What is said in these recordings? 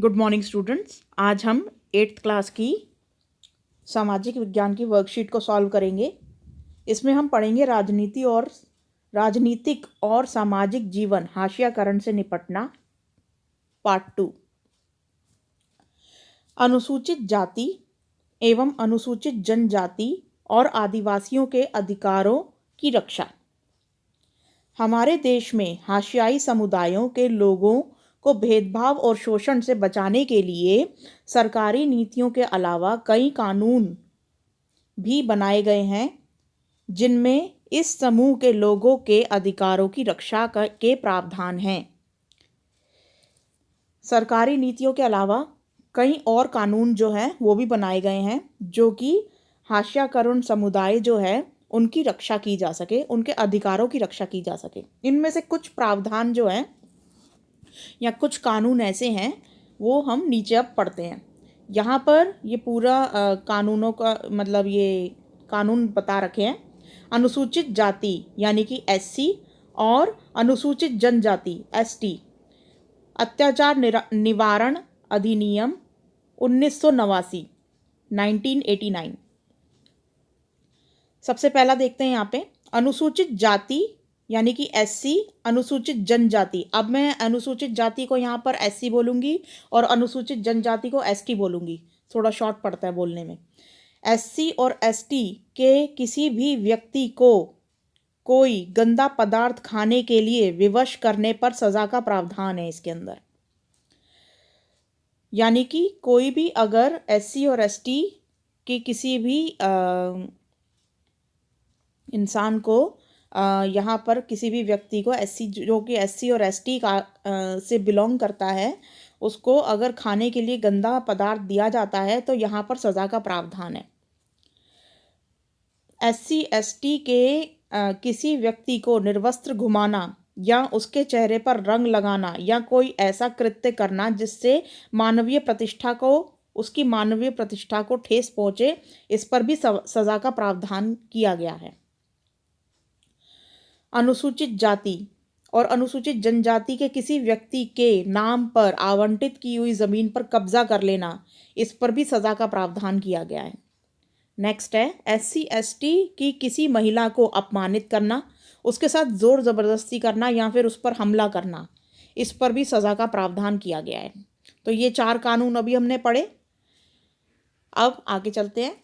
Good morning students. आज हम 8th class की सामाजिक विज्ञान की वर्कशीट को सॉल्व करेंगे। इसमें हम पढ़ेंगे राजनीतिक और सामाजिक जीवन हाशियाकरण से निपटना, पार्ट 2। अनुसूचित जाति एवं अनुसूचित जनजाति और आदिवासियों के अधिकारों की रक्षा। हमारे देश में हाशियाई समुदायों के लोगों को भेदभाव और शोषण से बचाने के लिए सरकारी नीतियों के अलावा कई कानून भी बनाए गए हैं, जिनमें इस समूह के लोगों के अधिकारों की रक्षा के प्रावधान हैं। सरकारी नीतियों के अलावा कई और कानून जो हैं वो भी बनाए गए हैं, जो कि हाशियाकरण समुदाय जो है उनकी रक्षा की जा सके, उनके अधिकारों की रक्षा की जा सके। इनमें से कुछ प्रावधान जो हैं या कुछ कानून ऐसे हैं वो हम नीचे अब पढ़ते हैं। यहाँ पर ये पूरा कानूनों का मतलब ये कानून बता रखे हैं। अनुसूचित जाति यानी कि SC और अनुसूचित जनजाति ST अत्याचार निवारण अधिनियम 1989 1989। सबसे पहला देखते हैं यहाँ पे अनुसूचित जाति यानी कि SC, अनुसूचित जनजाति। अब मैं अनुसूचित जाति को यहाँ पर SC बोलूँगी और अनुसूचित जनजाति को ST बोलूँगी, थोड़ा शॉर्ट पड़ता है बोलने में। SC और ST के किसी भी व्यक्ति को कोई गंदा पदार्थ खाने के लिए विवश करने पर सज़ा का प्रावधान है इसके अंदर। यानी कि कोई भी अगर SC और ST के किसी भी इंसान को यहाँ पर किसी भी व्यक्ति को SC जो कि SC और ST का से बिलोंग करता है, उसको अगर खाने के लिए गंदा पदार्थ दिया जाता है तो यहाँ पर सज़ा का प्रावधान है। SC ST के किसी व्यक्ति को निर्वस्त्र घुमाना या उसके चेहरे पर रंग लगाना या कोई ऐसा कृत्य करना जिससे उसकी मानवीय प्रतिष्ठा को ठेस पहुँचे, इस पर भी सज़ा का प्रावधान किया गया है। अनुसूचित जाति और अनुसूचित जनजाति के किसी व्यक्ति के नाम पर आवंटित की हुई ज़मीन पर कब्जा कर लेना, इस पर भी सज़ा का प्रावधान किया गया है। नेक्स्ट है SC ST की किसी महिला को अपमानित करना, उसके साथ ज़ोर ज़बरदस्ती करना या फिर उस पर हमला करना, इस पर भी सज़ा का प्रावधान किया गया है। तो ये 4 कानून अभी हमने पढ़े। अब आगे चलते हैं।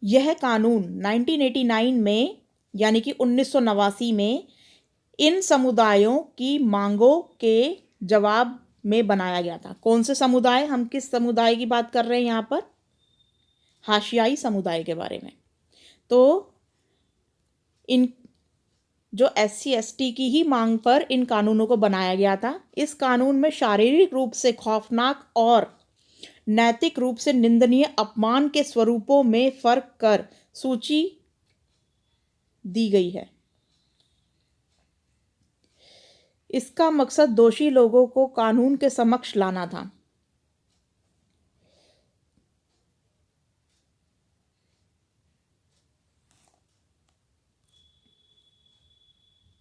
यह कानून 1989 में यानी कि 1989 में इन समुदायों की मांगों के जवाब में बनाया गया था। कौन से समुदाय, हम किस समुदाय की बात कर रहे हैं यहाँ पर? हाशियाई समुदाय के बारे में। तो इन जो SC ST की ही मांग पर इन कानूनों को बनाया गया था। इस कानून में शारीरिक रूप से खौफनाक और नैतिक रूप से निंदनीय अपमान के स्वरूपों में फर्क कर सूची दी गई है। इसका मकसद दोषी लोगों को कानून के समक्ष लाना था।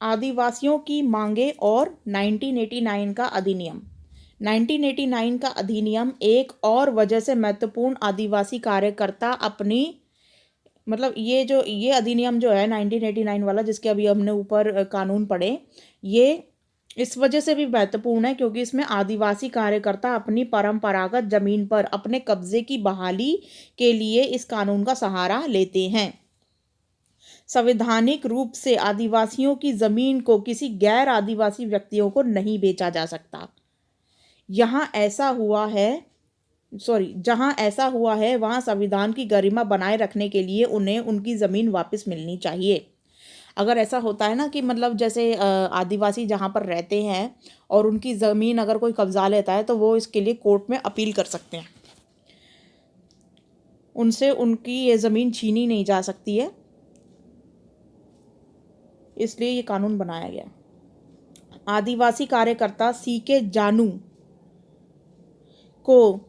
आदिवासियों की मांगे और 1989 का अधिनियम। 1989 का अधिनियम एक और वजह से महत्वपूर्ण आदिवासी कार्यकर्ता अपनी मतलब ये अधिनियम जो है 1989 वाला, जिसके अभी हमने ऊपर कानून पढ़े, ये इस वजह से भी महत्वपूर्ण है क्योंकि इसमें आदिवासी कार्यकर्ता अपनी परंपरागत जमीन पर अपने कब्जे की बहाली के लिए इस कानून का सहारा लेते हैं। संवैधानिक रूप से आदिवासियों की जमीन को किसी गैर आदिवासी व्यक्तियों को नहीं बेचा जा सकता। जहां ऐसा हुआ है वहां संविधान की गरिमा बनाए रखने के लिए उन्हें उनकी ज़मीन वापस मिलनी चाहिए। अगर ऐसा होता है ना कि मतलब जैसे आदिवासी जहाँ पर रहते हैं और उनकी ज़मीन अगर कोई कब्जा लेता है तो वो इसके लिए कोर्ट में अपील कर सकते हैं, उनसे उनकी ये ज़मीन छीनी नहीं जा सकती है, इसलिए ये कानून बनाया गया। आदिवासी कार्यकर्ता CK जानू को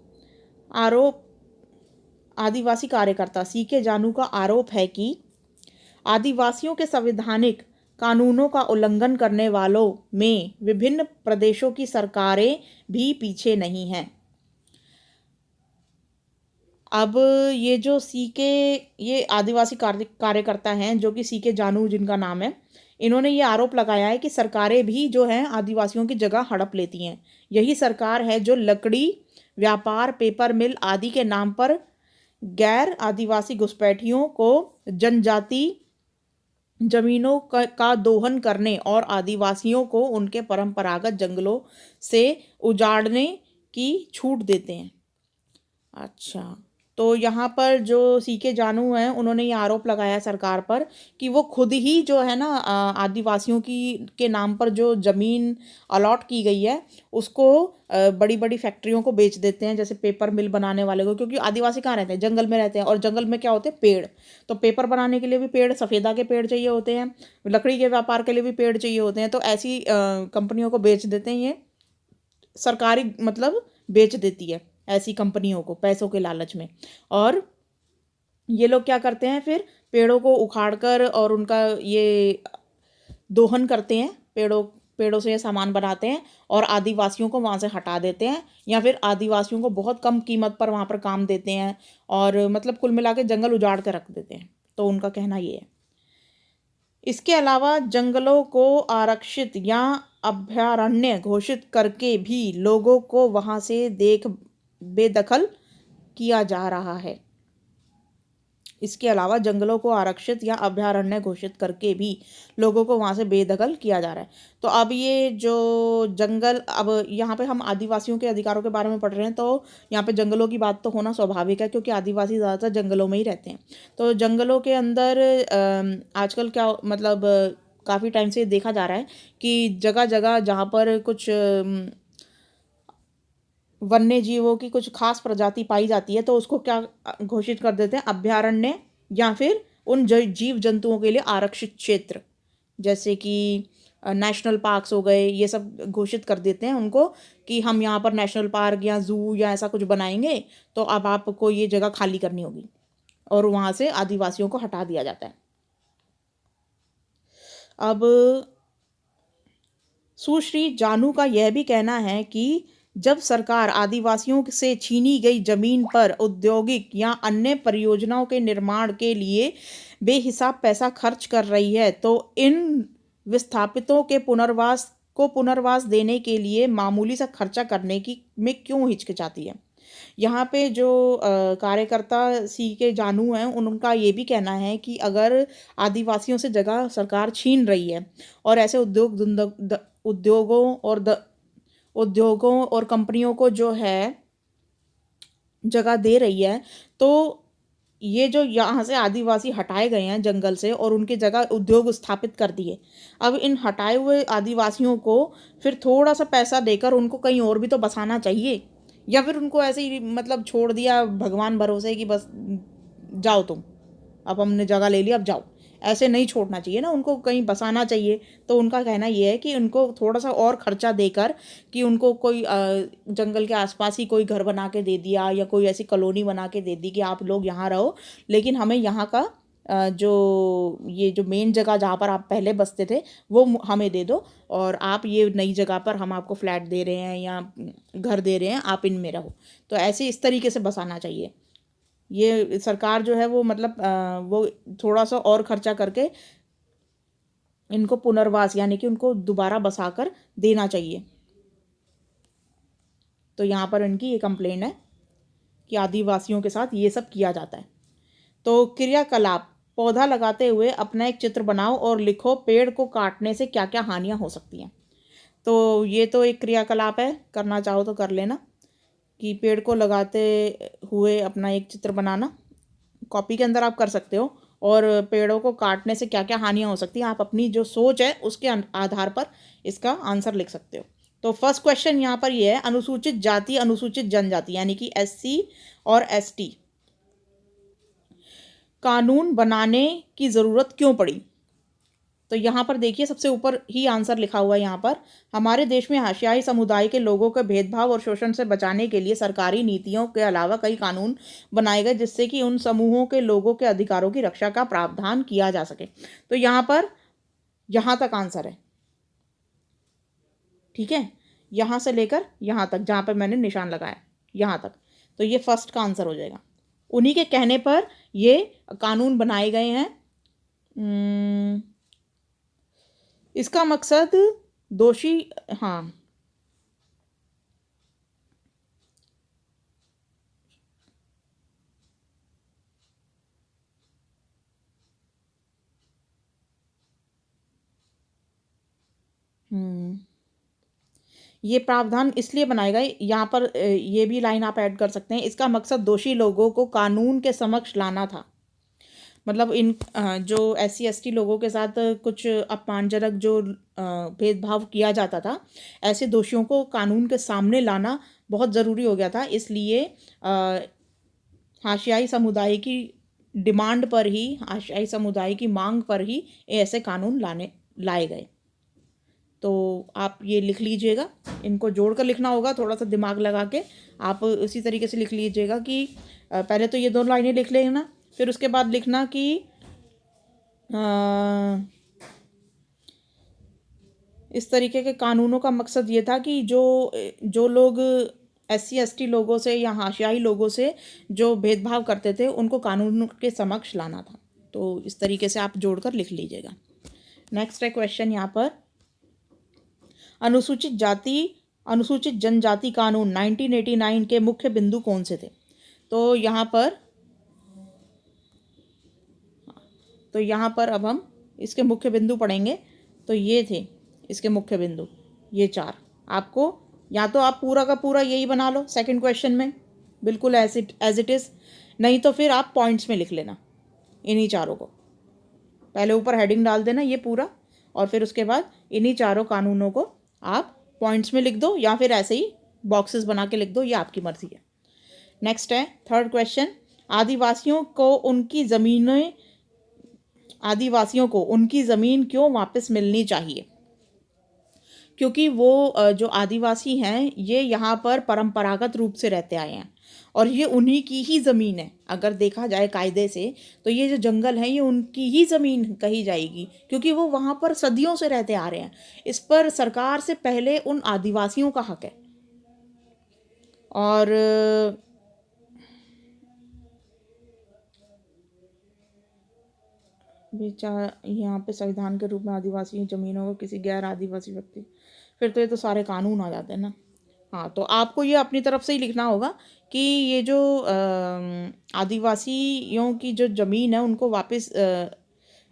का आरोप है कि आदिवासियों के संवैधानिक कानूनों का उल्लंघन करने वालों में विभिन्न प्रदेशों की सरकारें भी पीछे नहीं हैं। अब ये जो सीके ये आदिवासी कार्यकर्ता हैं जो कि सीके जानू जिनका नाम है, इन्होंने ये आरोप लगाया है कि सरकारें भी जो हैं आदिवासियों की जगह हड़प लेती हैं। यही सरकार है जो लकड़ी व्यापार, पेपर मिल आदि के नाम पर गैर आदिवासी घुसपैठियों को जनजाति जमीनों का दोहन करने और आदिवासियों को उनके परंपरागत जंगलों से उजाड़ने की छूट देते हैं। अच्छा, तो यहाँ पर जो सीके जानू हैं उन्होंने ये आरोप लगाया सरकार पर कि वो खुद ही जो है ना आदिवासियों की के नाम पर जो ज़मीन अलॉट की गई है उसको बड़ी बड़ी फैक्ट्रियों को बेच देते हैं, जैसे पेपर मिल बनाने वाले को, क्योंकि आदिवासी कहाँ रहते हैं, जंगल में रहते हैं, और जंगल में क्या होते हैं, पेड़। तो पेपर बनाने के लिए भी पेड़, सफ़ेदा के पेड़ चाहिए होते हैं, लकड़ी के व्यापार के लिए भी पेड़ चाहिए होते हैं, तो ऐसी कंपनियों को बेच देते हैं। ये सरकारी मतलब बेच देती है ऐसी कंपनियों को पैसों के लालच में। और ये लोग क्या करते हैं, फिर पेड़ों को उखाड़ कर और उनका ये दोहन करते हैं, पेड़ों से ये सामान बनाते हैं और आदिवासियों को वहाँ से हटा देते हैं, या फिर आदिवासियों को बहुत कम कीमत पर वहाँ पर काम देते हैं, और मतलब कुल मिला के जंगल उजाड़ कर रख देते हैं। तो उनका कहना ये है। इसके अलावा जंगलों को आरक्षित या अभयारण्य घोषित करके भी लोगों को वहाँ से बेदखल किया जा रहा है। इसके अलावा जंगलों को आरक्षित या अभयारण्य घोषित करके भी लोगों को वहाँ से बेदखल किया जा रहा है। तो अब ये जो जंगल, अब यहाँ पे हम आदिवासियों के अधिकारों के बारे में पढ़ रहे हैं, तो यहाँ पे जंगलों की बात तो होना स्वाभाविक है, क्योंकि आदिवासी ज़्यादातर जंगलों में ही रहते हैं। तो जंगलों के अंदर आजकल क्या मतलब काफ़ी टाइम से देखा जा रहा है कि जगह जगह जहाँ पर कुछ वन्य जीवों की कुछ खास प्रजाति पाई जाती है, तो उसको क्या घोषित कर देते हैं, अभयारण्य, या फिर उन जीव जंतुओं के लिए आरक्षित क्षेत्र, जैसे कि नेशनल पार्क्स हो गए, ये सब घोषित कर देते हैं उनको कि हम यहाँ पर नेशनल पार्क या जू या ऐसा कुछ बनाएंगे, तो अब आपको ये जगह खाली करनी होगी, और वहाँ से आदिवासियों को हटा दिया जाता है। अब सुश्री जानू का यह भी कहना है कि जब सरकार आदिवासियों से छीनी गई जमीन पर औद्योगिक या अन्य परियोजनाओं के निर्माण के लिए बेहिसाब पैसा खर्च कर रही है, तो इन विस्थापितों के पुनर्वास देने के लिए मामूली सा खर्चा करने की में क्यों हिचकिचाती है। यहाँ पे जो कार्यकर्ता सीके जानू हैं उनका ये भी कहना है कि अगर आदिवासियों से जगह सरकार छीन रही है और ऐसे उद्योगों और कंपनियों को जो है जगह दे रही है, तो ये जो यहाँ से आदिवासी हटाए गए हैं जंगल से और उनकी जगह उद्योग स्थापित कर दिए, अब इन हटाए हुए आदिवासियों को फिर थोड़ा सा पैसा देकर उनको कहीं और भी तो बसाना चाहिए, या फिर उनको ऐसे ही मतलब छोड़ दिया भगवान भरोसे कि बस जाओ तुम, अब हमने जगह ले ली, अब जाओ। ऐसे नहीं छोड़ना चाहिए ना, उनको कहीं बसाना चाहिए। तो उनका कहना ये है कि उनको थोड़ा सा और खर्चा देकर कि उनको कोई जंगल के आसपास ही कोई घर बना के दे दिया या कोई ऐसी कॉलोनी बना के दे दी कि आप लोग यहाँ रहो, लेकिन हमें यहाँ का जो मेन जगह जहाँ पर आप पहले बसते थे वो हमें दे दो, और आप ये नई जगह पर हम आपको फ्लैट दे रहे हैं या घर दे रहे हैं, आप इनमें रहो। तो ऐसे इस तरीके से बसाना चाहिए। ये सरकार जो है वो मतलब वो थोड़ा सा और खर्चा करके इनको पुनर्वास यानी कि उनको दोबारा बसाकर देना चाहिए। तो यहाँ पर इनकी ये कंप्लेंट है कि आदिवासियों के साथ ये सब किया जाता है। तो क्रियाकलाप, पौधा लगाते हुए अपना एक चित्र बनाओ और लिखो पेड़ को काटने से क्या क्या हानियाँ हो सकती हैं। तो ये तो एक क्रियाकलाप है, करना चाहो तो कर लेना, कि पेड़ को लगाते हुए अपना एक चित्र बनाना, कॉपी के अंदर आप कर सकते हो, और पेड़ों को काटने से क्या क्या हानियाँ हो सकती हैं आप अपनी जो सोच है उसके आधार पर इसका आंसर लिख सकते हो। तो फर्स्ट क्वेश्चन यहाँ पर ये है, अनुसूचित जाति अनुसूचित जनजाति यानी कि SC और ST कानून बनाने की ज़रूरत क्यों पड़ी। तो यहाँ पर देखिए सबसे ऊपर ही आंसर लिखा हुआ है। यहाँ पर हमारे देश में हाशियाई समुदाय के लोगों के भेदभाव और शोषण से बचाने के लिए सरकारी नीतियों के अलावा कई कानून बनाए गए जिससे कि उन समूहों के लोगों के अधिकारों की रक्षा का प्रावधान किया जा सके। तो यहाँ पर यहाँ तक आंसर है, ठीक है, यहाँ से लेकर यहाँ तक जहाँ पर मैंने निशान लगाया यहाँ तक, तो ये फर्स्ट का आंसर हो जाएगा। उन्हीं के कहने पर ये कानून बनाए गए हैं। इसका मकसद दोषी, हाँ, ये प्रावधान इसलिए बनाए गए, यहाँ पर ये भी लाइन आप ऐड कर सकते हैं, इसका मकसद दोषी लोगों को कानून के समक्ष लाना था। मतलब इन जो SC ST लोगों के साथ कुछ अपमानजनक जो भेदभाव किया जाता था, ऐसे दोषियों को कानून के सामने लाना बहुत ज़रूरी हो गया था। इसलिए हाशियाई समुदाय की डिमांड पर ही, हाशियाई समुदाय की मांग पर ही ऐसे कानून लाए गए। तो आप ये लिख लीजिएगा, इनको जोड़कर लिखना होगा, थोड़ा सा दिमाग लगा के आप उसी तरीके से लिख लीजिएगा कि पहले तो ये 2 लाइनें लिख लेना, फिर उसके बाद लिखना कि इस तरीके के कानूनों का मकसद ये था कि जो लोग SC ST लोगों से या हाशियाई लोगों से जो भेदभाव करते थे उनको कानून के समक्ष लाना था। तो इस तरीके से आप जोड़कर लिख लीजिएगा। नेक्स्ट है क्वेश्चन यहाँ पर, अनुसूचित जनजाति कानून 1989 के मुख्य बिंदु कौन से थे? तो यहाँ पर अब हम इसके मुख्य बिंदु पढ़ेंगे। तो ये थे इसके मुख्य बिंदु, ये 4। आपको या तो आप पूरा का पूरा यही बना लो सेकंड क्वेश्चन में, बिल्कुल एज इट इज़, नहीं तो फिर आप पॉइंट्स में लिख लेना इन्हीं 4 को। पहले ऊपर हेडिंग डाल देना ये पूरा, और फिर उसके बाद इन्हीं 4 कानूनों को आप पॉइंट्स में लिख दो या फिर ऐसे ही बॉक्सेस बना के लिख दो, ये आपकी मर्जी है। नेक्स्ट है थर्ड क्वेश्चन, आदिवासियों को उनकी ज़मीन क्यों वापस मिलनी चाहिए? क्योंकि वो जो आदिवासी हैं ये यहाँ पर परंपरागत रूप से रहते आए हैं और ये उन्हीं की ही ज़मीन है। अगर देखा जाए कायदे से तो ये जो जंगल है ये उनकी ही ज़मीन कही जाएगी, क्योंकि वो वहाँ पर सदियों से रहते आ रहे हैं। इस पर सरकार से पहले उन आदिवासियों का हक है। और यहाँ पे संविधान के रूप में आदिवासी जमीनों को किसी गैर आदिवासी व्यक्ति, फिर तो ये तो सारे कानून आ जाते हैं ना। हाँ, तो आपको ये अपनी तरफ से ही लिखना होगा कि ये जो आदिवासियों की जो ज़मीन है उनको वापस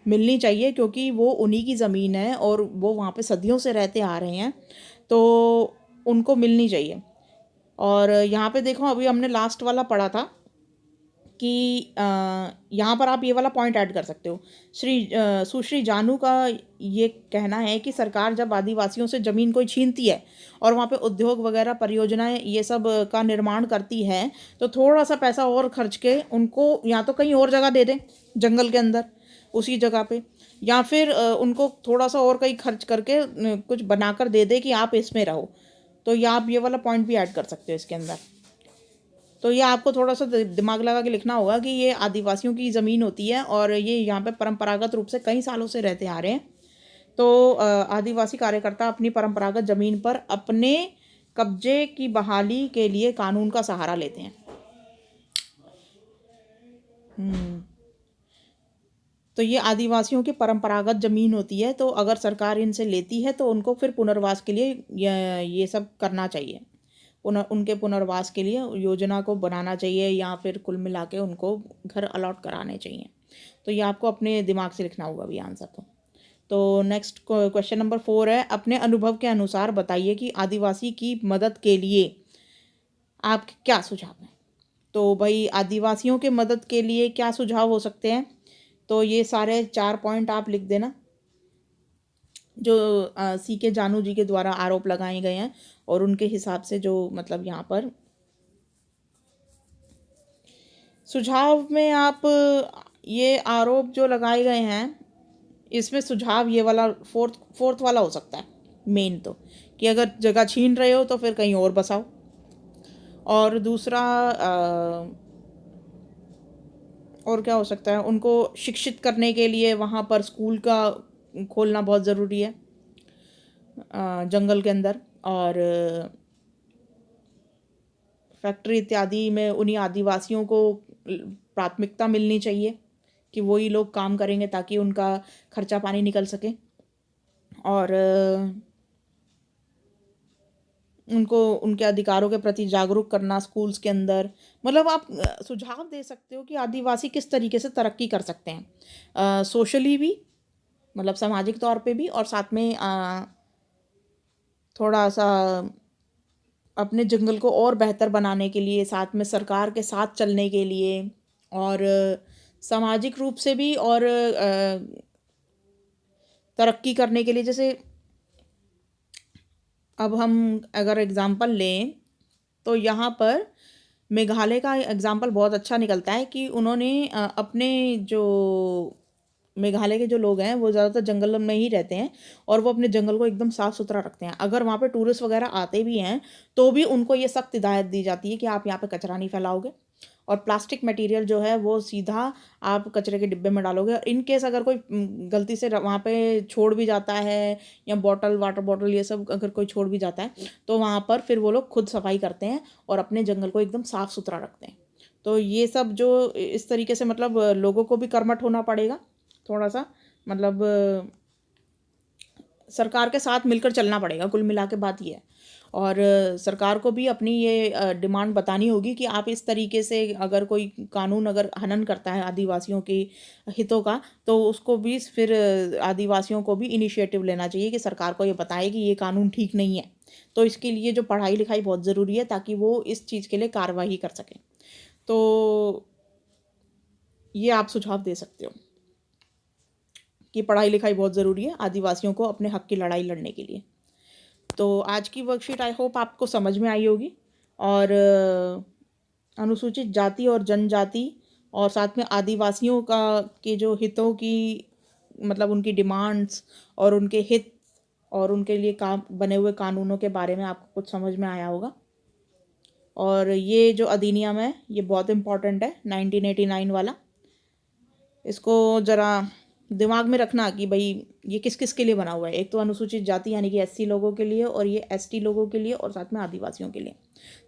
मिलनी चाहिए, क्योंकि वो उन्हीं की ज़मीन है और वो वहाँ पे सदियों से रहते आ रहे हैं, तो उनको मिलनी चाहिए। और यहाँ पे देखो, अभी हमने लास्ट वाला पढ़ा था कि यहाँ पर आप ये वाला पॉइंट ऐड कर सकते हो। सुश्री जानू का ये कहना है कि सरकार जब आदिवासियों से ज़मीन कोई छीनती है और वहाँ पे उद्योग वगैरह परियोजनाएं ये सब का निर्माण करती है, तो थोड़ा सा पैसा और खर्च के उनको या तो कहीं और जगह दे दें जंगल के अंदर उसी जगह पे, या फिर उनको थोड़ा सा और कहीं खर्च करके कुछ बनाकर दे दे कि आप इसमें रहो। तो ये आप ये वाला पॉइंट भी ऐड कर सकते हो इसके अंदर। तो ये आपको थोड़ा सा दिमाग लगा के लिखना होगा कि ये आदिवासियों की ज़मीन होती है और ये यहाँ पे परंपरागत रूप से कई सालों से रहते आ रहे हैं। तो आदिवासी कार्यकर्ता अपनी परंपरागत ज़मीन पर अपने कब्जे की बहाली के लिए कानून का सहारा लेते हैं। तो ये आदिवासियों की परंपरागत ज़मीन होती है, तो अगर सरकार इनसे लेती है तो उनको फिर पुनर्वास के लिए ये सब करना चाहिए। उनके पुनर्वास के लिए योजना को बनाना चाहिए या फिर कुल मिला के उनको घर अलॉट कराने चाहिए। तो ये आपको अपने दिमाग से लिखना होगा भी आंसर। तो नेक्स्ट क्वेश्चन नंबर 4 है, अपने अनुभव के अनुसार बताइए कि आदिवासी की मदद के लिए आपके क्या सुझाव हैं। तो भाई आदिवासियों के मदद के लिए क्या सुझाव हो सकते हैं? तो ये सारे 4 पॉइंट आप लिख देना जो CK जानू जी के द्वारा आरोप लगाए गए हैं, और उनके हिसाब से जो मतलब यहाँ पर सुझाव में आप ये आरोप जो लगाए गए हैं इसमें सुझाव ये वाला फोर्थ वाला हो सकता है मेन, तो कि अगर जगह छीन रहे हो तो फिर कहीं और बसाओ। और दूसरा और क्या हो सकता है, उनको शिक्षित करने के लिए वहाँ पर स्कूल का खोलना बहुत ज़रूरी है जंगल के अंदर। और फैक्ट्री इत्यादि में उन्हीं आदिवासियों को प्राथमिकता मिलनी चाहिए कि वही लोग काम करेंगे ताकि उनका खर्चा पानी निकल सके। और उनको उनके अधिकारों के प्रति जागरूक करना स्कूल्स के अंदर। मतलब आप सुझाव दे सकते हो कि आदिवासी किस तरीके से तरक्की कर सकते हैं, सोशली भी, मतलब सामाजिक तौर पे भी, और साथ में थोड़ा सा अपने जंगल को और बेहतर बनाने के लिए, साथ में सरकार के साथ चलने के लिए, और सामाजिक रूप से भी, और तरक्की करने के लिए। जैसे अब हम अगर एग्ज़ाम्पल लें तो यहाँ पर मेघालय का एग्ज़ाम्पल बहुत अच्छा निकलता है कि उन्होंने अपने जो मेघालय के जो लोग हैं वो ज़्यादातर जंगल में ही रहते हैं और वो अपने जंगल को एकदम साफ़ सुथरा रखते हैं। अगर वहाँ पे टूरिस्ट वगैरह आते भी हैं तो भी उनको ये सख्त हिदायत दी जाती है कि आप यहाँ पे कचरा नहीं फैलाओगे, और प्लास्टिक मटेरियल जो है वो सीधा आप कचरे के डिब्बे में डालोगे। और इन केस अगर कोई गलती से वहाँ पे छोड़ भी जाता है, या बॉटल, वाटर बॉटल, ये सब अगर कोई छोड़ भी जाता है, तो वहाँ पर फिर वो लोग खुद सफाई करते हैं और अपने जंगल को एकदम साफ़ सुथरा रखते हैं। तो ये सब जो इस तरीके से, मतलब लोगों को भी कर्मठ होना पड़ेगा थोड़ा सा, मतलब सरकार के साथ मिलकर चलना पड़ेगा। कुल मिला के बात ये है। और सरकार को भी अपनी ये डिमांड बतानी होगी कि आप इस तरीके से अगर कोई कानून अगर हनन करता है आदिवासियों के हितों का, तो उसको भी फिर आदिवासियों को भी इनिशिएटिव लेना चाहिए कि सरकार को ये बताए कि ये कानून ठीक नहीं है। तो इसके लिए जो पढ़ाई लिखाई बहुत ज़रूरी है ताकि वो इस चीज़ के लिए कार्रवाई कर सकें। तो ये आप सुझाव दे सकते हो कि पढ़ाई लिखाई बहुत ज़रूरी है आदिवासियों को अपने हक़ की लड़ाई लड़ने के लिए। तो आज की वर्कशीट आई होप आपको समझ में आई होगी। और अनुसूचित जाति और जनजाति और साथ में आदिवासियों का के जो हितों की, मतलब उनकी डिमांड्स और उनके हित और उनके लिए काम बने हुए कानूनों के बारे में आपको कुछ समझ में आया होगा। और ये जो अधिनियम है ये बहुत इम्पॉर्टेंट है, 1989 वाला। इसको ज़रा दिमाग में रखना कि भाई ये किस किस के लिए बना हुआ है। एक तो अनुसूचित जाति यानी कि एससी लोगों के लिए, और ये एसटी लोगों के लिए, और साथ में आदिवासियों के लिए।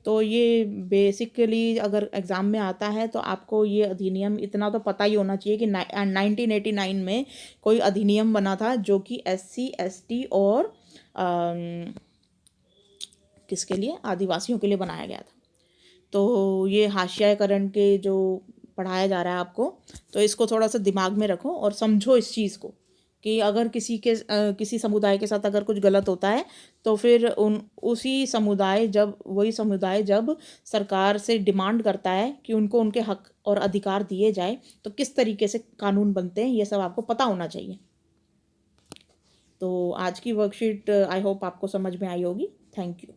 तो ये बेसिकली अगर एग्ज़ाम में आता है तो आपको ये अधिनियम इतना तो पता ही होना चाहिए कि 1989 में कोई अधिनियम बना था जो कि एससी, एसटी और किसके लिए, आदिवासियों के लिए बनाया गया था। तो ये हाशियाकरण के जो पढ़ाया जा रहा है आपको, तो इसको थोड़ा सा दिमाग में रखो और समझो इस चीज़ को कि अगर किसी समुदाय के साथ अगर कुछ गलत होता है तो फिर वही समुदाय जब सरकार से डिमांड करता है कि उनको उनके हक और अधिकार दिए जाए तो किस तरीके से कानून बनते हैं, ये सब आपको पता होना चाहिए। तो आज की वर्कशीट आई होप आपको समझ में आई होगी। Thank you.